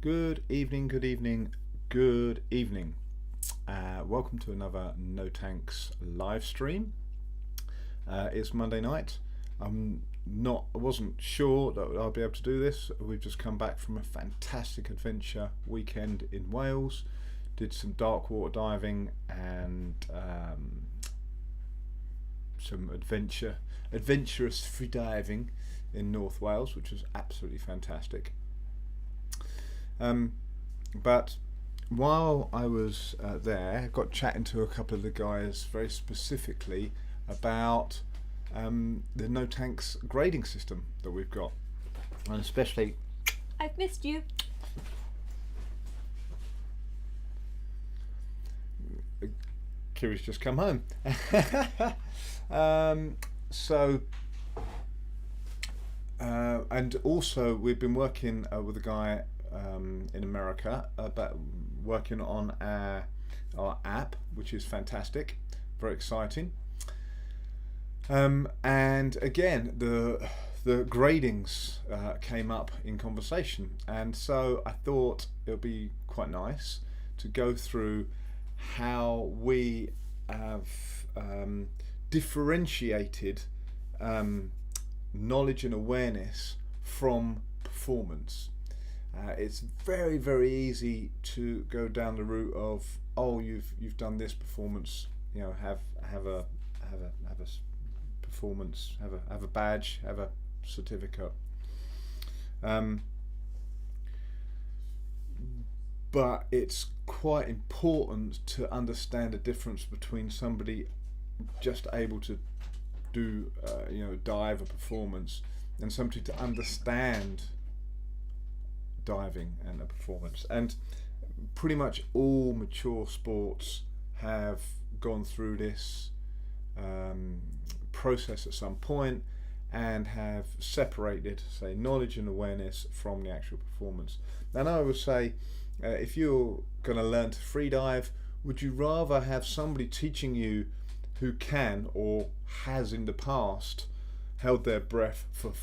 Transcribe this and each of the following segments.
Good evening, good evening, good evening. Welcome to another No Tanks live stream. It's Monday night. I wasn't sure that I'll be able to do this. We've just come back from a fantastic adventure weekend in Wales. Did some dark water diving and some adventurous freediving in North Wales, which was absolutely fantastic. But while I was there, I got chatting to a couple of the guys very specifically about the No Tanks grading system that we've got, and especially I've missed you. Kiri's just come home. And also we've been working with a guy in America about working on our app, which is fantastic, very exciting. And again, the gradings came up in conversation, and so I thought it would be quite nice to go through how we have differentiated knowledge and awareness from performance. It's very, very easy to go down the route of, oh, you've done this performance, have a performance, have a badge, have a certificate. But it's quite important to understand the difference between somebody just able to do dive a performance and somebody to understand diving and a performance. And pretty much all mature sports have gone through this process at some point and have separated, say, knowledge and awareness from the actual performance. And I would say, if you're going to learn to freedive, would you rather have somebody teaching you who can or has in the past held their breath for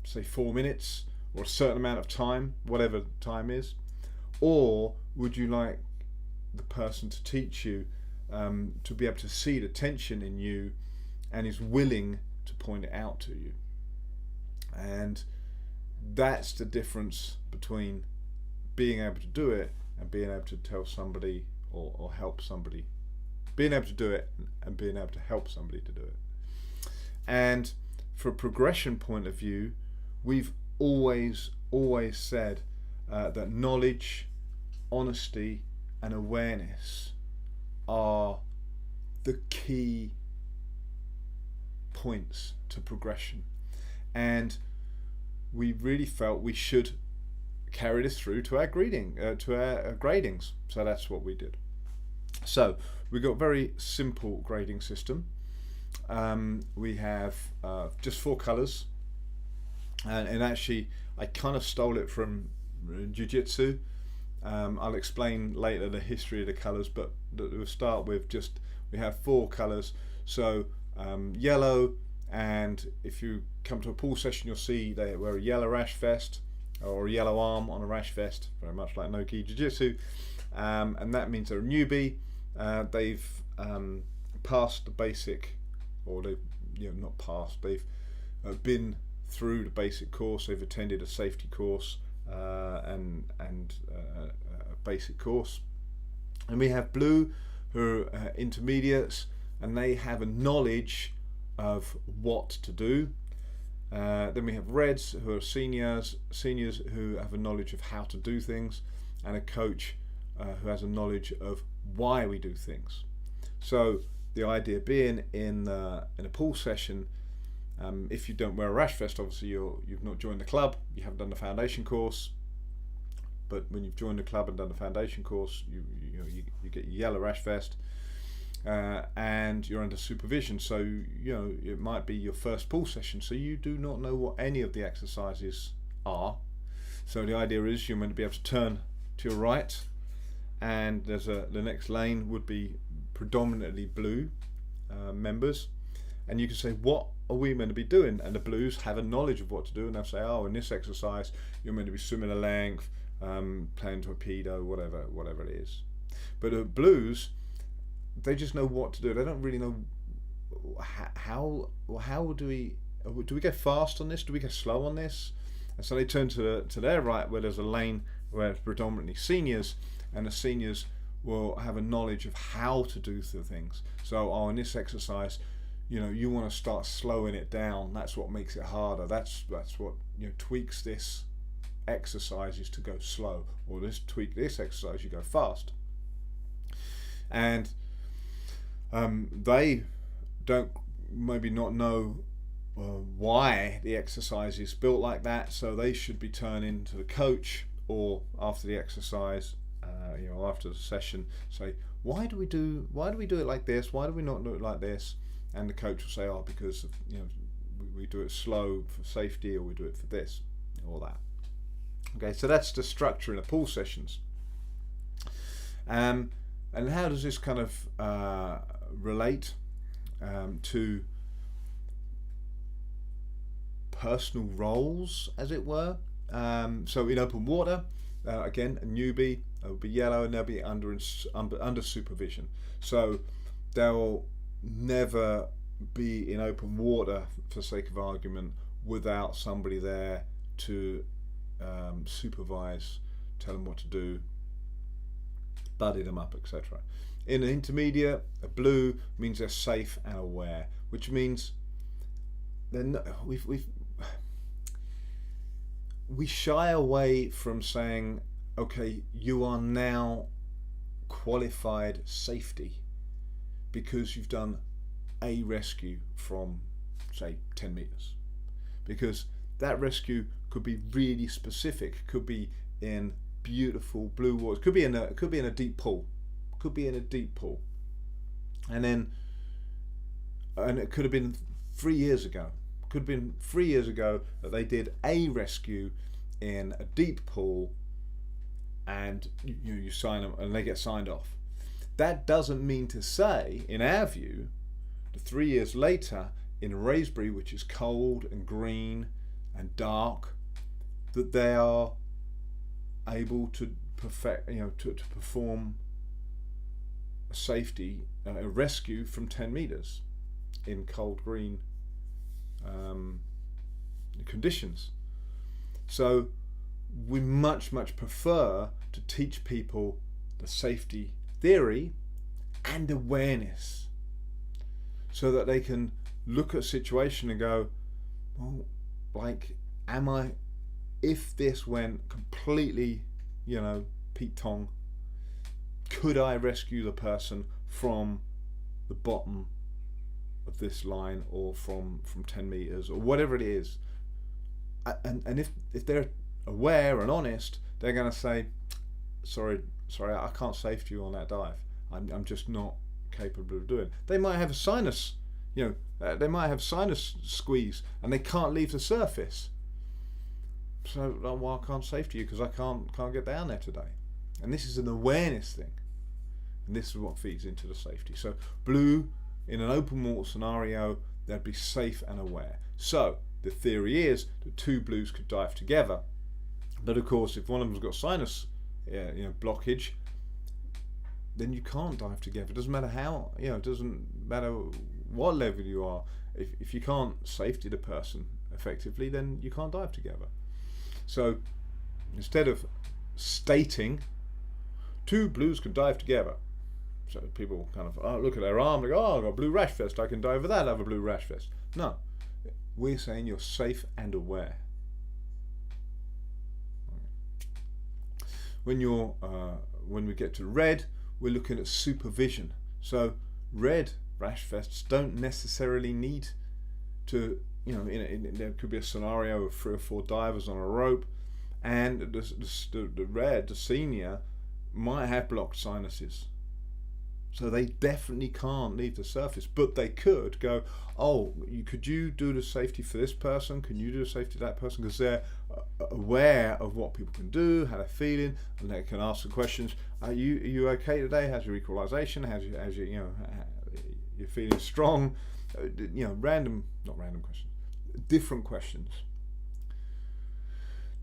say 4 minutes or a certain amount of time, whatever time is, or would you like the person to teach you to be able to see the tension in you and is willing to point it out to you? And that's the difference between being able to do it and being able to tell somebody or help somebody. Being able to do it and being able to help somebody to do it. And for a progression point of view, we've always said that knowledge, honesty and awareness are the key points to progression, and we really felt we should carry this through to our gradings. So that's what we did. So we got a very simple grading system. We have just 4 colours, and actually I kind of stole it from jiu-jitsu. I'll explain later the history of the colours, but we'll start with just, we have 4 colours. So yellow, and if you come to a pool session you'll see they wear a yellow rash vest or a yellow arm on a rash vest, very much like no-gi jiu-jitsu, and that means they're a newbie. They've passed the basic, or they've not passed, they've been through the basic course, they've attended a safety course and a basic course. And we have blue, who are intermediates, and they have a knowledge of what to do. Then we have reds, who are seniors who have a knowledge of how to do things, and a coach who has a knowledge of why we do things. So the idea being, in a pool session, if you don't wear a rash vest, obviously you've not joined the club, you haven't done the foundation course. But when you've joined the club and done the foundation course, you get your yellow rash vest, and you're under supervision. So it might be your first pool session, so you do not know what any of the exercises are. So the idea is you're meant to be able to turn to your right, and there's the next lane would be predominantly blue members, and you can say, what are we meant to be doing? And the blues have a knowledge of what to do, and they'll say, oh, in this exercise you're meant to be swimming a length, playing torpedo, whatever it is. But at blues, they just know what to do. They don't really know how do we go fast on this? Do we go slow on this? And so they turn to their right, where there's a lane where it's predominantly seniors, and the seniors will have a knowledge of how to do the things. So, in this exercise, you want to start slowing it down. That's what makes it harder. That's what tweaks this exercise is to go slow, or tweak this exercise, you go fast. And they don't maybe not know why the exercise is built like that, so they should be turning to the coach, or after the exercise, after the session, say, why do we do it like this? Why do we not do it like this? And the coach will say, because we do it slow for safety, or we do it for this or that. Okay, so that's the structure in the pool sessions. And how does this kind of relate to personal roles, as it were? So in open water, again, a newbie will be yellow, and they'll be under supervision. So they'll never be in open water, for sake of argument, without somebody there to supervise, tell them what to do, buddy them up, etc. In an intermediate, a blue means they're safe and aware, which means they're not, we shy away from saying, okay, you are now qualified safety because you've done a rescue from, say, 10 meters, because that rescue could be really specific, could be in beautiful blue waters, could be in a deep pool, and it could have been 3 years ago. Could have been 3 years ago that they did a rescue in a deep pool, and you sign them and they get signed off. That doesn't mean to say, in our view, that 3 years later in Raspberry, which is cold and green and dark, that they are able to to perform a safety, a rescue from 10 meters in cold green conditions. So we much prefer to teach people the safety theory and awareness, so that they can look at a situation and go, well, like, if this went completely, Pete Tong, could I rescue the person from the bottom of this line, or from 10 meters, or whatever it is? And if they're aware and honest, they're going to say, sorry, I can't save you on that dive. I'm just not capable of doing it. They might have a sinus, they might have sinus squeeze, and they can't leave the surface. So, well, I can't save you because I can't get down there today. And this is an awareness thing, and this is what feeds into the safety. So blue, in an open water scenario, they'd be safe and aware. So the theory is that two blues could dive together, but of course, if one of them's got sinus blockage, then you can't dive together. It doesn't matter how, it doesn't matter what level you are. If you can't safety the person effectively, then you can't dive together. So instead of stating two blues can dive together, so people kind of look at their arm, like, I've got a blue rash vest, I can dive with that, I have a blue rash vest. No, we're saying you're safe and aware. When we get to red, we're looking at supervision. So red rash vests don't necessarily need to, there could be a scenario of 3 or 4 divers on a rope, and the senior might have blocked sinuses, so they definitely can't leave the surface, but they could go, could you do the safety for this person? Can you do the safety for that person? Because they're aware of what people can do, how they're feeling, and they can ask the questions. Are you okay today? How's your equalization? How's your you're feeling strong? Not random questions, different questions.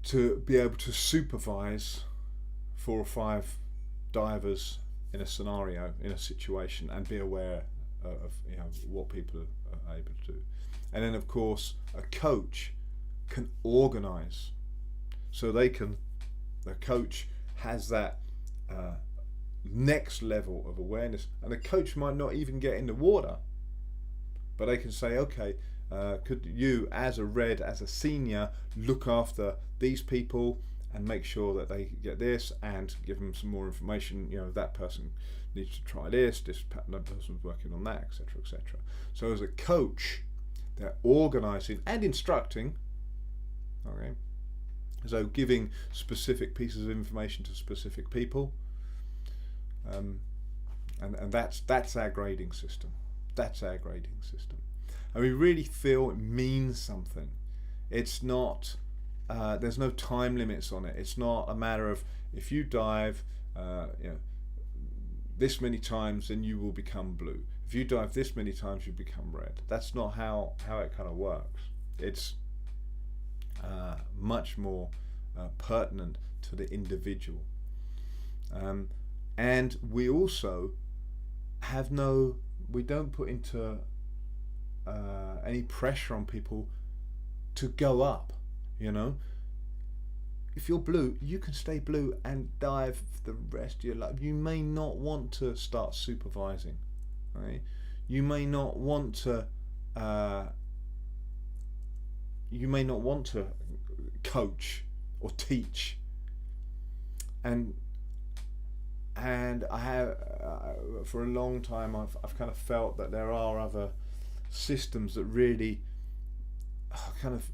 to be able to supervise 4 or 5 divers in a scenario, in a situation, and be aware of what people are able to do. And then of course a coach can organize, so the coach has that next level of awareness, and the coach might not even get in the water, but they can say, okay, could you as a senior look after these people and make sure that they get this, and give them some more information, that person needs to try this person's working on that, etc., etc. So as a coach, they're organizing and instructing, okay, so giving specific pieces of information to specific people, and that's our grading system. That's our grading system, and we really feel it means something. It's not there's no time limits on it. It's not a matter of, if you dive this many times, then you will become blue. If you dive this many times, you become red. That's not how it kind of works. It's much more pertinent to the individual, and we also have we don't put into any pressure on people to go up. If you're blue, you can stay blue and dive for the rest of your life. You may not want to start supervising, right? You may not want to coach or teach, and I have for a long time I've kind of felt that there are other systems that really kind of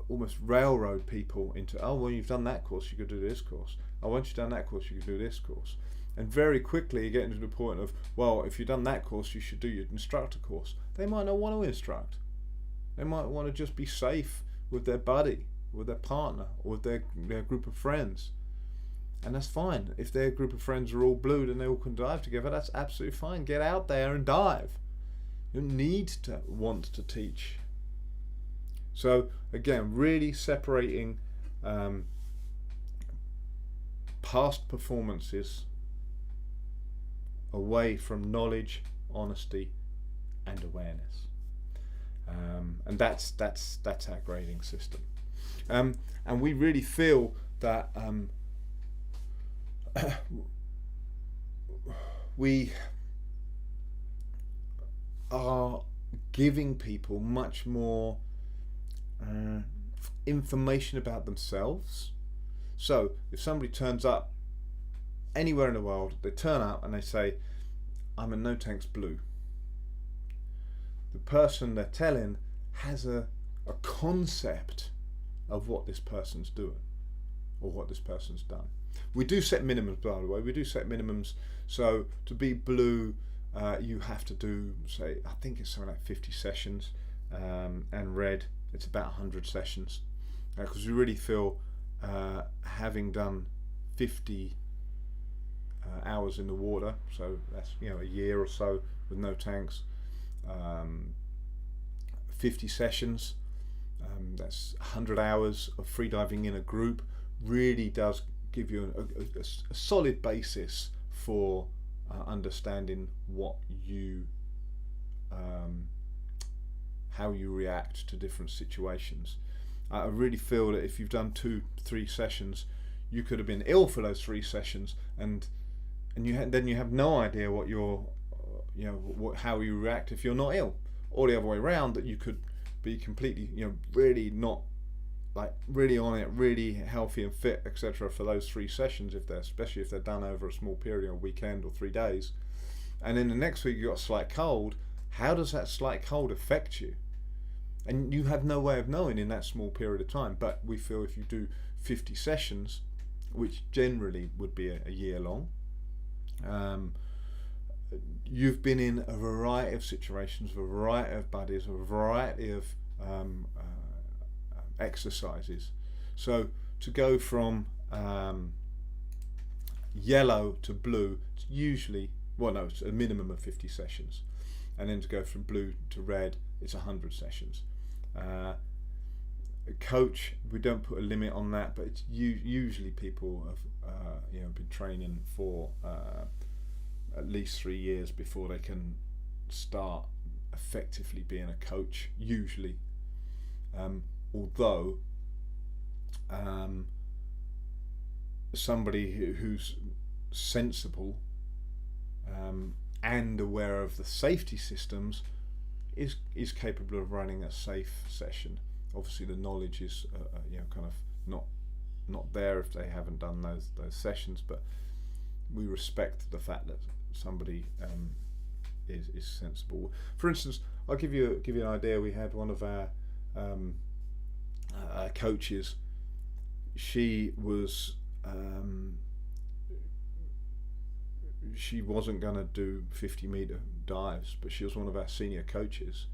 almost railroad people into, oh, well, you've done that course, you could do this course. Oh, once you've done that course, you could do this course. And very quickly you get into the point of, well, if you've done that course, you should do your instructor course. They might not want to instruct. They might want to just be safe with their buddy, with their partner, or with their group of friends. And that's fine. If their group of friends are all blue and they all can dive together, that's absolutely fine. Get out there and dive. You don't need to want to teach. So again, really separating past performances away from knowledge, honesty, and awareness, and that's our grading system, and we really feel that we are giving people much more information about themselves. So if somebody turns up anywhere in the world, they turn up and they say, I'm a no tanks blue, the person they're telling has a concept of what this person's doing or what this person's done. We do set minimums, by the way. We do set minimums. So to be blue, you have to do, say, I think it's something like 50 sessions, and red, it's about 100 sessions, because we really feel having done 50 hours in the water, so that's a year or so with no tanks, 50 sessions, that's 100 hours of freediving in a group, really does give you a solid basis for understanding what you how you react to different situations. I really feel that if you've done 2-3 sessions, you could have been ill for those 3 sessions, and then you have no idea what your how you react if you're not ill, or the other way around, that you could be completely really not, like, really on it, really healthy and fit, etc., for those 3 sessions, especially if they're done over a small period, or weekend, or 3 days, and then the next week you got a slight cold. How does that slight cold affect you? And you have no way of knowing in that small period of time. But we feel if you do 50 sessions, which generally would be a year long, you've been in a variety of situations, a variety of buddies, a variety of exercises. So to go from yellow to blue, it's usually, it's a minimum of 50 sessions. And then to go from blue to red, it's 100 sessions. A coach, we don't put a limit on that, but it's usually people have been training for at least 3 years before they can start effectively being a coach, usually. Although somebody who's sensible and aware of the safety systems is capable of running a safe session. Obviously the knowledge is kind of not there if they haven't done those sessions, but we respect the fact that somebody is sensible. For instance, I'll give you an idea. We had one of our coaches. She wasn't going to do 50-meter dives, but she was one of our senior coaches,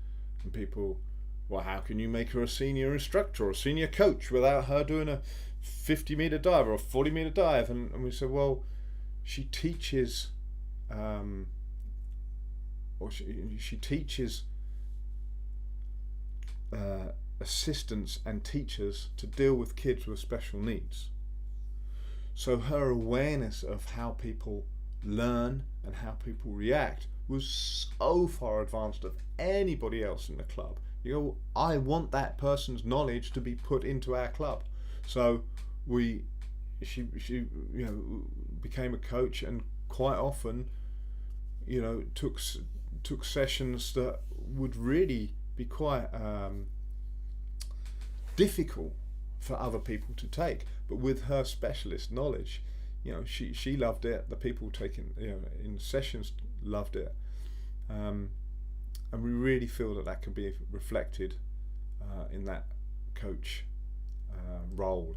and people, well, how can you make her a senior instructor or a senior coach without her doing a 50-meter dive or a 40-meter dive? And we said, well, she teaches she teaches assistants and teachers to deal with kids with special needs. So her awareness of how people learn and how people react was so far advanced of anybody else in the club. You go, I want that person's knowledge to be put into our club. So she became a coach, and quite often took sessions that would really be quite difficult for other people to take, but with her specialist knowledge, she loved it. The people taking in sessions loved it, and we really feel that can be reflected in that coach role.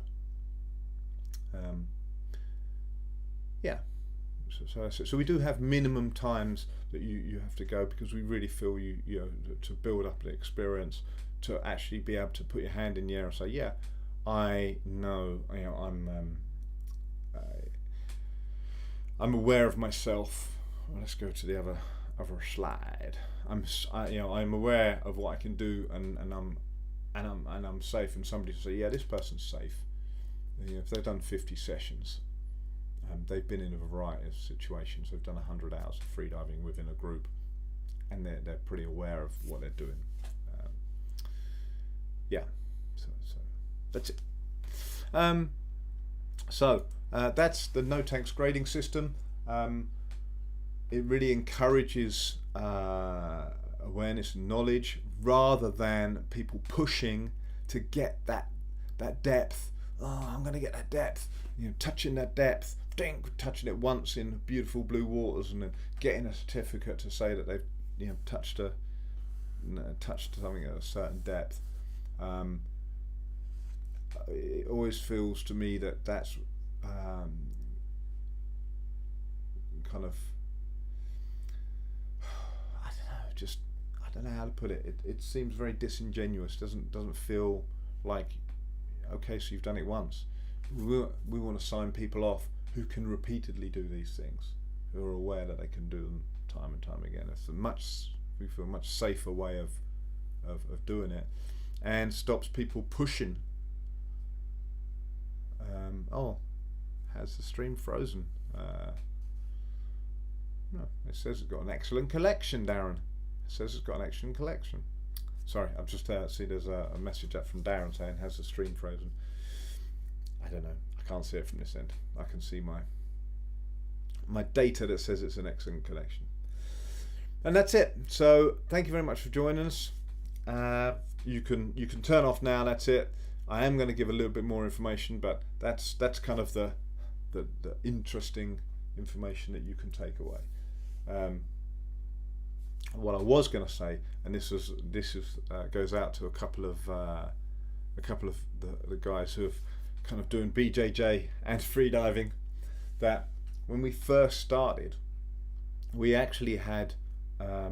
So we do have minimum times that you have to go, because we really feel to build up the experience, to actually be able to put your hand in the air and say, yeah, I know, I'm aware of myself. Well, let's go to the other slide. I'm aware of what I can do, and I'm safe. And somebody will say, yeah, this person's safe. If they've done 50 sessions, they've been in a variety of situations. They've done 100 hours of freediving within a group, and they're pretty aware of what they're doing. So that's it. That's the No Tanks grading system. It really encourages awareness and knowledge, rather than people pushing to get that depth. Oh, I'm going to get that depth. Touching that depth, touching it once in beautiful blue waters, and then getting a certificate to say that they've touched something at a certain depth. It always feels to me that's kind of, I don't know how to put it. It seems very disingenuous. Doesn't feel like, okay, so you've done it once. We want to sign people off who can repeatedly do these things, who are aware that they can do them time and time again. It's we feel a much safer way of doing it, and stops people pushing. Has the stream frozen? No, it says it's got an excellent collection, Darren. It says it's got an excellent collection. Sorry, I've just see there's a message up from Darren saying, has the stream frozen? I don't know. I can't see it from this end. I can see my data that says it's an excellent collection. And that's it. So thank you very much for joining us. You can turn off now. That's it. I am going to give a little bit more information, but that's kind of the interesting information that you can take away. What I was going to say, and this goes out to a couple of the guys who have kind of doing BJJ and freediving, that when we first started, we actually had let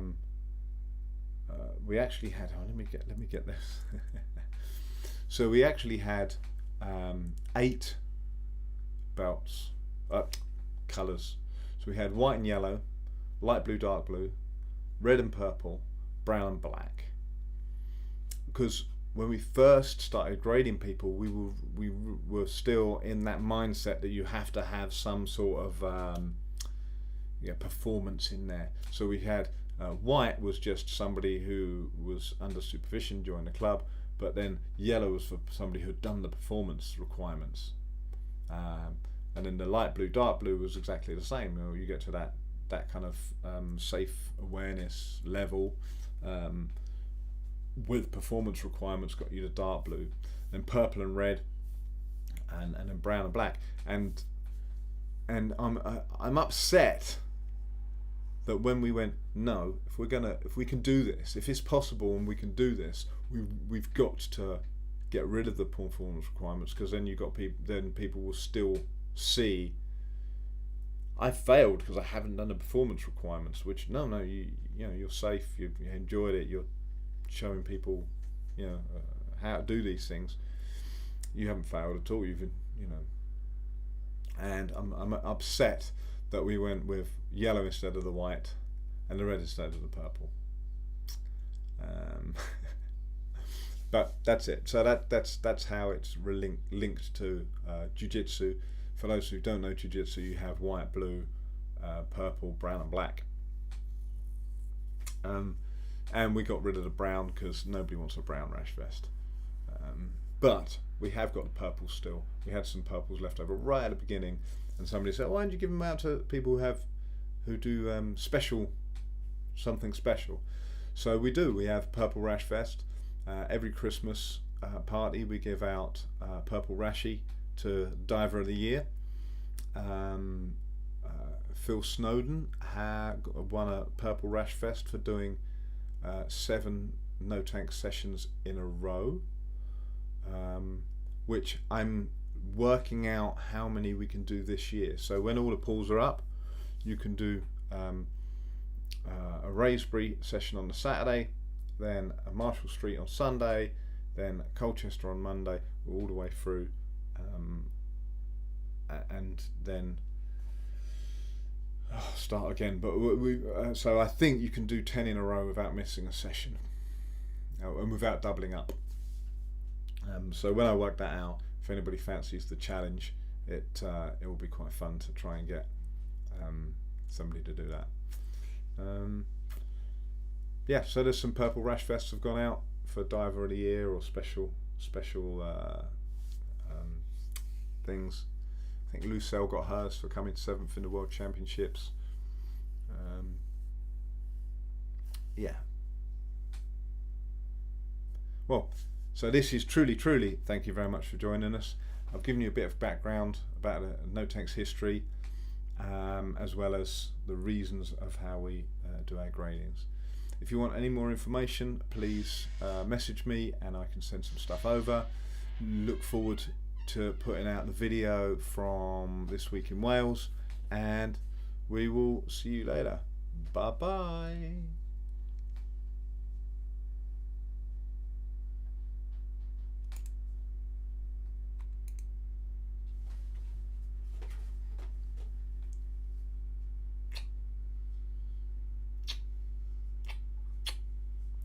me get this. So we actually had 8 belts, colours. So we had white and yellow, light blue, dark blue, red and purple, brown and black. Because when we first started grading people, we were still in that mindset that you have to have some sort of performance in there. So we had white was just somebody who was under supervision, joined the club, but then yellow was for somebody who had done the performance requirements, and then the light blue, dark blue was exactly the same. You know, you get to that kind of safe awareness level. With performance requirements got you to dark blue, then purple and red, and then brown and black, and I'm upset that when we went, no, if we can do this, if it's possible and we can do this, we've got to get rid of the performance requirements, because then people will still see I failed because I haven't done the performance requirements. Which no, you're safe, you enjoyed it, you're showing people, how to do these things. You haven't failed at all. And I'm upset that we went with yellow instead of the white and the red instead of the purple. But that's it. So that's how it's linked to jiu-jitsu. For those who don't know jiu-jitsu, you have white, blue, purple, brown and black. And we got rid of the brown because nobody wants a brown rash vest. But we have got the purple still. We had some purples left over right at the beginning, and somebody said, why don't you give them out to people who do something special? So we do. We have purple rash vest. Every Christmas party we give out purple rashie to Diver of the Year. Phil Snowden won a purple rash vest for doing 7 no tank sessions in a row, which I'm working out how many we can do this year. So when all the pools are up, you can do a Raisbury session on the Saturday, then a Marshall Street on Sunday, then Colchester on Monday, all the way through, and then start again. But so I think you can do 10 in a row without missing a session, and without doubling up. So when I work that out, if anybody fancies the challenge, it will be quite fun to try and get somebody to do that. Yeah, so there's some purple rash vests have gone out for Diver of the Year or special things. I think Lucelle got hers for coming 7th in the World Championships. Yeah. Well, so this is truly, thank you very much for joining us. I've given you a bit of background about No Tank's history, as well as the reasons of how we do our gradings. If you want any more information, please message me and I can send some stuff over. Look forward to putting out the video from this week in Wales, and we will see you later. Bye bye.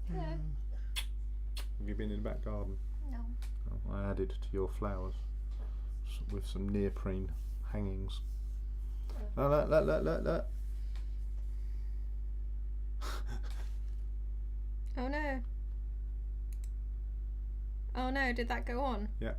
Hello. Have you been in the back garden? No. Oh, I added to your flowers with some neoprene hangings. Look. Oh no. Oh no, did that go on? Yeah.